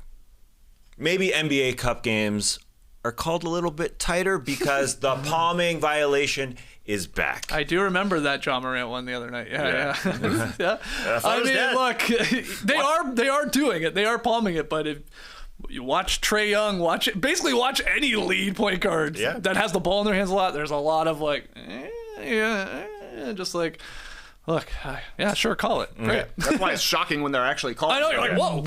Maybe NBA Cup games are called a little bit tighter because the palming violation is back. I do remember that John Morant one the other night. Yeah. Yeah. I mean, dead. look, they are doing it. They are palming it, but if you watch Trae Young, watch any lead point guard that has the ball in their hands a lot. There's a lot of just like, look, yeah, sure, call it. Great. That's why it's shocking when they're actually calling. I know, you're like, whoa,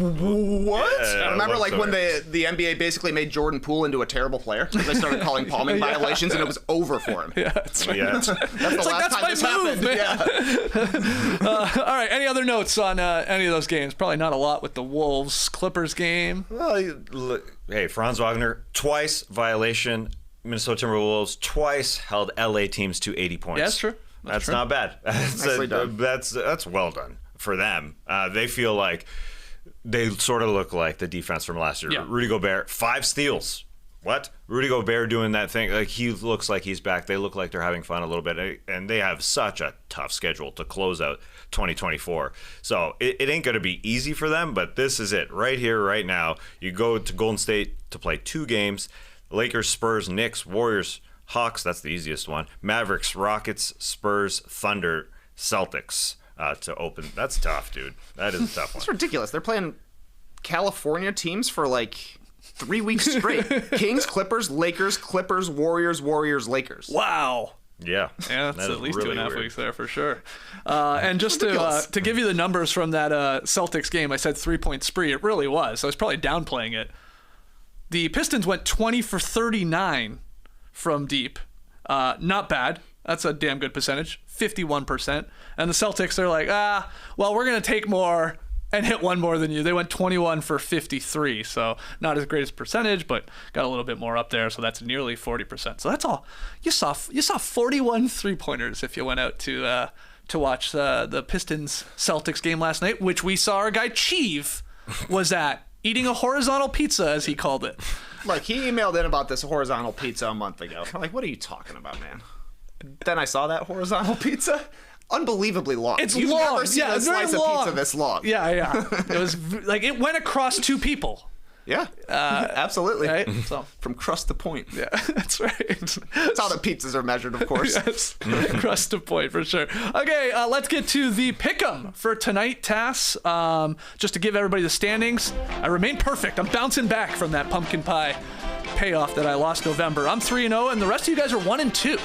what? I remember when the NBA basically made Jordan Poole into a terrible player because they started calling palming violations and it was over for him. Yeah, that's right. Yeah. That's the last time this happened. Yeah. All right, any other notes on any of those games? Probably not a lot with the Wolves-Clippers game. Well, hey, Franz Wagner, twice violation. Minnesota Timberwolves twice held LA teams to 80 points. Yeah, that's true. That's not bad. Nicely done. That's well done for them. They feel like they sort of look like the defense from last year. Yeah. Rudy Gobert, 5 steals. What? Rudy Gobert doing that thing. Like, he looks like he's back. They look like they're having fun a little bit. And they have such a tough schedule to close out 2024. So it ain't going to be easy for them, but this is it. Right here, right now. You go to Golden State to play 2 games. Lakers, Spurs, Knicks, Warriors, Hawks, that's the easiest one. Mavericks, Rockets, Spurs, Thunder, Celtics to open. That's tough, dude. That is a tough one. It's ridiculous. They're playing California teams for like 3 weeks straight. Kings, Clippers, Lakers, Clippers, Warriors, Warriors, Lakers. Wow. Yeah. Yeah, that's that at is least really 2.5 weird. weeks there for sure. And just to give you the numbers from that Celtics game, I said 3-point spree. It really was. I was probably downplaying it. The Pistons went 20 for 39 from deep. Not bad. That's a damn good percentage. 51%. And the Celtics, they're like, well, we're going to take more and hit one more than you. They went 21 for 53. So not as great as percentage, but got a little bit more up there. So that's nearly 40%. So that's all. You saw 41 3-pointers if you went out to watch the Pistons Celtics game last night, which we saw our guy Cheeve was at. Eating a horizontal pizza, as he called it. Like, he emailed in about this horizontal pizza a month ago. I'm like, what are you talking about, man? Then I saw that horizontal pizza. Unbelievably long. You've long. Never seen a slice of pizza this long. Yeah. It was like it went across 2 people. Yeah, absolutely. Right? So from crust to point. Yeah, that's right. That's how the pizzas are measured, of course. Yes, crust to point for sure. Okay, let's get to the pick'em for tonight, Tass. Just to give everybody the standings, I remain perfect. I'm bouncing back from that pumpkin pie payoff that I lost November. I'm 3-0, and the rest of you guys are 1-2.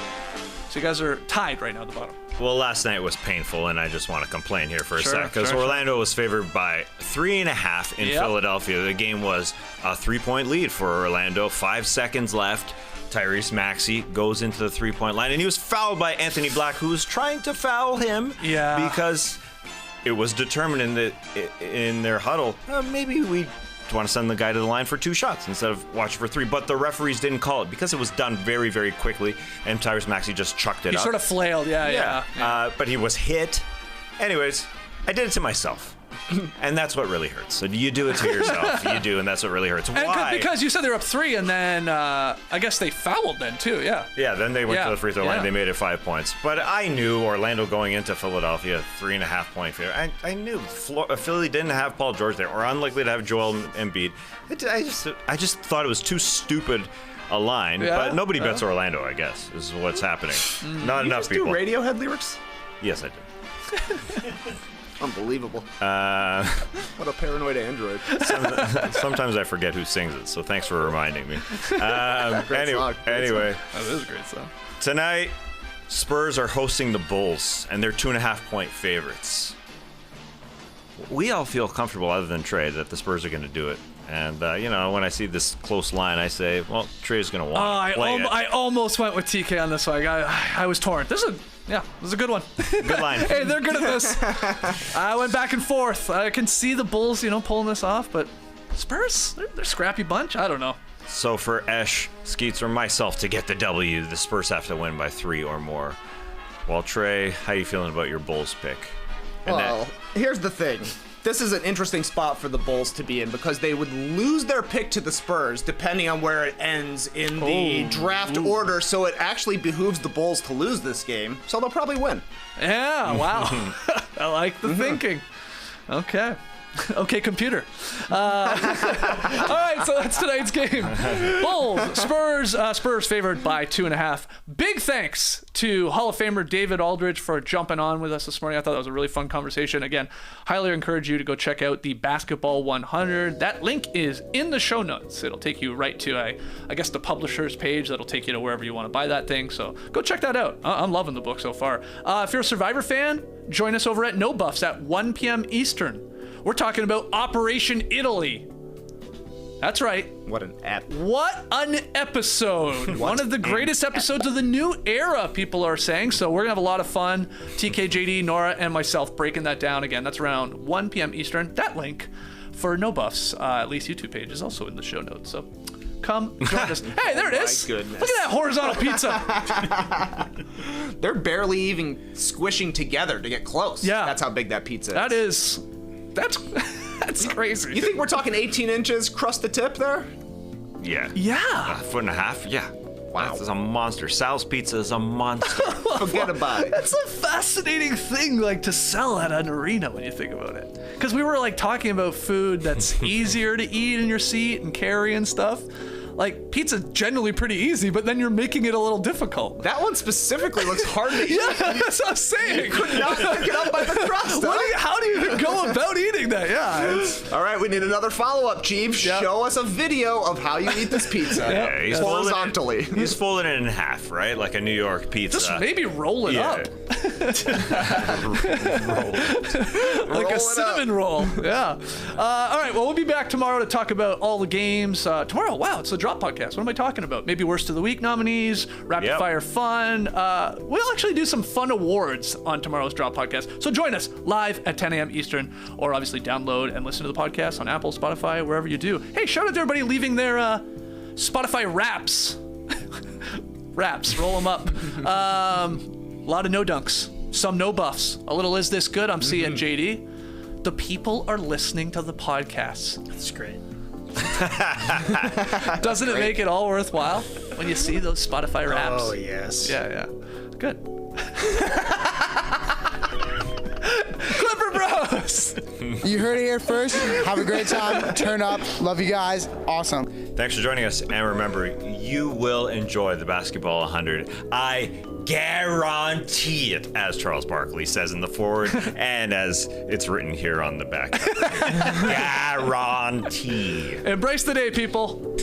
So you guys are tied right now at the bottom. Well, last night was painful, and I just want to complain here for a sec, because Orlando was favored by 3.5 in Philadelphia. The game was a 3-point lead for Orlando. 5 seconds left. Tyrese Maxey goes into the 3-point line, and he was fouled by Anthony Black, who was trying to foul him because it was determined in their huddle, maybe we want to send the guy to the line for 2 shots instead of watching for 3. But the referees didn't call it because it was done very, very quickly, and Tyrese Maxey just chucked it up. He sort of flailed, yeah. But he was hit. Anyways, I did it to myself. And that's what really hurts. So you do it to yourself. You do, and that's what really hurts. Why? Because you said they were up 3, and then I guess they fouled then too. Yeah. Yeah. Then they went to the free throw line. They made it 5 points. But I knew Orlando going into Philadelphia, 3.5-point favorite. I knew Philly didn't have Paul George there, or unlikely to have Joel Embiid. I just thought it was too stupid a line. But nobody bets Orlando, I guess, is what's happening. Not enough people. Do Radiohead lyrics? Yes, I did. Unbelievable. What a paranoid android. Sometimes I forget who sings it, so thanks for reminding me. Anyway, that is a great song. Tonight, Spurs are hosting the Bulls, and they're 2.5-point favorites. We all feel comfortable, other than Trey, that the Spurs are going to do it. And, when I see this close line, I say, well, Trey's going to want to play it. I almost went with TK on this one. I was torn. This is a good one. Good line. Hey, they're good at this. I went back and forth. I can see the Bulls, pulling this off, but Spurs, they're a scrappy bunch. I don't know. So for Esh, Skeets, or myself to get the W, the Spurs have to win by 3 or more. Well, Trey, how you feeling about your Bulls pick? Well, here's the thing. this is an interesting spot for the Bulls to be in because they would lose their pick to the Spurs depending on where it ends in the draft order. So it actually behooves the Bulls to lose this game. So they'll probably win. Yeah, wow. I like the thinking. Okay. Okay, computer. All right, so that's tonight's game. Bulls, Spurs. Spurs favored by 2.5. Big thanks to Hall of Famer David Aldridge for jumping on with us this morning. I thought that was a really fun conversation. Again, highly encourage you to go check out the Basketball 100. That link is in the show notes. It'll take you right to, I guess, the publisher's page. That'll take you to wherever you want to buy that thing. So go check that out. I'm loving the book so far. If you're a Survivor fan, join us over at No Buffs at 1 p.m. Eastern. We're talking about Operation Italy. That's right. What an episode. One of the greatest episodes of the new era, people are saying. So we're going to have a lot of fun. TK, JD, Nora, and myself breaking that down again. That's around 1 p.m. Eastern. That link for No Buffs, at least YouTube page, is also in the show notes. So come join us. Hey, there it is. My goodness. Look at that horizontal pizza. They're barely even squishing together to get close. Yeah. That's how big that pizza is. That's crazy. You think we're talking 18 inches crust to tip there? Yeah. Yeah. A foot and a half. Yeah. Wow. This is a monster. Sal's Pizza is a monster. Forget about it. That's a fascinating thing, like, to sell at an arena when you think about it. Because we were, like, talking about food that's easier to eat in your seat and carry and stuff. Like, pizza's generally pretty easy, but then you're making it a little difficult. That one specifically looks hard to eat. Yeah, that's what I'm saying. You could not pick it up by the crust. How do you even go about eating that? Yeah. All right, we need another follow-up, Chief. Yep. Show us a video of how you eat this pizza. Yeah, he's horizontally. He's folding it in half, right? Like a New York pizza. Just maybe roll it up. Like a cinnamon roll. Yeah. All right, well, we'll be back tomorrow to talk about all the games. Tomorrow, wow, it's the Drop Podcast. What am I talking about? Maybe Worst of the Week nominees, Rapid Fire Fun. We'll actually do some fun awards on tomorrow's Drop Podcast. So join us live at 10 a.m. Eastern, or obviously download and listen to the podcast on Apple, Spotify, wherever you do. Hey, shout out to everybody leaving their Spotify raps. Raps, roll them up. A lot of no dunks, some no buffs. A little is this good? I'm seeing JD. The people are listening to the podcasts. That's great. Doesn't it make it all worthwhile when you see those Spotify raps? Oh, yes. Yeah. Good. Clipper Bros! You heard it here first. Have a great time. Turn up. Love you guys. Awesome. Thanks for joining us. And remember, you will enjoy the Basketball 100. I guarantee it, as Charles Barkley says in the forward, and as it's written here on the back. Guarantee. Embrace the day, people.